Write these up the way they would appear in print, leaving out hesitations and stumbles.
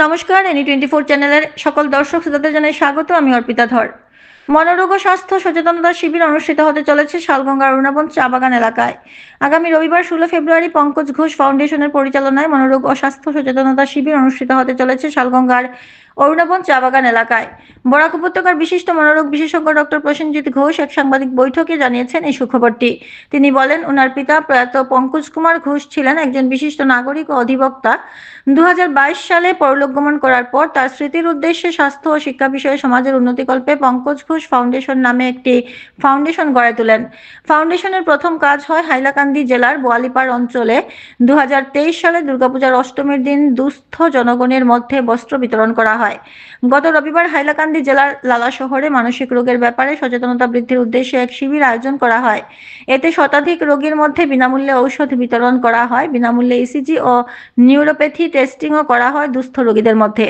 নমস্কার, এনি 24 চ্যানেলের সকল দর্শক শ্রোতাদের জানাই স্বাগত। আমি অর্পিতা ধর। মনোরোগ ও স্বাস্থ্য সচেতনতা শিবির অনুষ্ঠিত হতে চলেছে শালগঙ্গার অরুণাবন চা বাগান এলাকায়। আগামী রবিবার 16 ফেব্রুয়ারি পঙ্কজ ঘোষ ফাউন্ডেশনের পরিচালনায় মনোরোগ ও স্বাস্থ্য সচেতনতা শিবির অনুষ্ঠিত হতে চলেছে শালগঙ্গার অরুণাবন চা বাগান এলাকায়। বরাক উপত্যকার বিশিষ্ট মনোরোগ বিশেষজ্ঞ ডক্টর প্রসেনজিৎ ঘোষ এক সাংবাদিক বৈঠকে জানিয়েছেন এই সুখবরটি। তিনি বলেন, ওনার পিতা প্রয়াত পঙ্কজ কুমার ঘোষ ছিলেন একজন বিশিষ্ট নাগরিক ও অধিবক্তা। 2022 সালে পরলোক গমন করার পর তার স্মৃতির উদ্দেশ্যে স্বাস্থ্য ও শিক্ষা বিষয়ে সমাজের উন্নতিকল্পে পঙ্কজ ঘোষ ফাউন্ডেশন নামে একটি ফাউন্ডেশন গড়ে তোলেন। ফাউন্ডেশনের প্রথম কাজ হয় হাইলাকান্দি জেলার বোয়ালিপাড় অঞ্চলে 2023 সালে দুর্গাপূজার অষ্টমীর দিন দুস্থ জনগণের মধ্যে বস্ত্র বিতরণ করা হয়। গত রবিবার হাইলাকান্দি জেলার লালা শহরে মানসিক রোগের ব্যাপারে সচেতনতা বৃদ্ধির উদ্দেশ্যে এক শিবির আয়োজন করা হয়। এতে শতাধিক রোগীর মধ্যে বিনামূল্যে ঔষধ বিতরণ করা হয়, বিনামূল্যে ইসিজি ও নিউরোপ্যাথি টেস্টিংও করা হয় দুস্থ রোগীদের মধ্যে।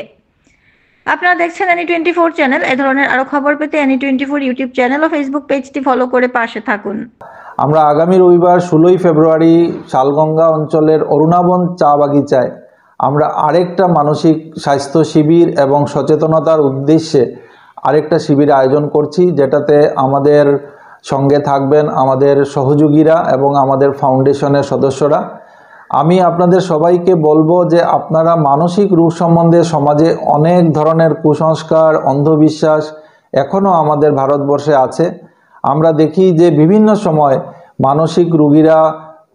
আপনারা দেখছেন এনি 24 চ্যানেল। এ ধরনের আরো খবর পেতে এনি 24 ইউটিউব চ্যানেল ও ফেসবুক পেজটি ফলো করে পাশে থাকুন। আমরা আগামী রবিবার 16 ফেব্রুয়ারি শালগঙ্গা অঞ্চলের অরুণাবন চা বাগিচায় আমরা আরেকটা মানসিক স্বাস্থ্য শিবির এবং সচেতনতার উদ্দেশ্যে আরেকটা শিবির আয়োজন করছি, যেটাতে আমাদের সঙ্গে থাকবেন আমাদের সহযোগীরা এবং আমাদের ফাউন্ডেশনের সদস্যরা। আমি আপনাদের সবাইকে বলবো যে আপনারা মানসিক রোগ সম্বন্ধে সমাজে অনেক ধরনের কুসংস্কার, অন্ধবিশ্বাস এখনও আমাদের ভারতবর্ষে আছে। আমরা দেখি যে বিভিন্ন সময় মানসিক রোগীরা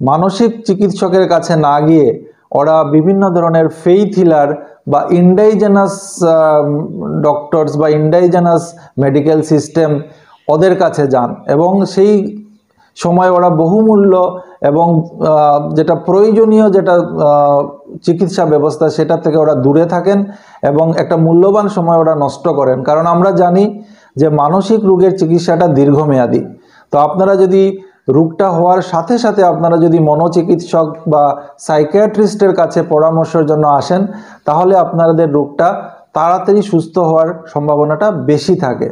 মানসিক চিকিৎসকের কাছে না গিয়ে ওরা বিভিন্ন ধরনের ফেইথ হিলার বা ইন্ডাইজেনাস ডক্টরস বা ইন্ডাইজেনাস মেডিকেল সিস্টেম ওদের কাছে যান এবং সেই সময় ওরা বহুমূল্য এবং যেটা প্রয়োজনীয় যেটা চিকিৎসা ব্যবস্থা সেটা থেকে ওরা দূরে থাকেন এবং একটা মূল্যবান সময় ওরা নষ্ট করেন। কারণ আমরা জানি যে মানসিক রোগের চিকিৎসাটা দীর্ঘমেয়াদী। তো আপনারা যদি রোগটা হওয়ার সাথে সাথে আপনারা যদি মনোচিকিৎসক বা সাইকিয়াট্রিস্টের কাছে পরামর্শের জন্য আসেন, তাহলে আপনাদের রোগটা তাড়াতাড়ি সুস্থ হওয়ার সম্ভাবনাটা বেশি থাকে।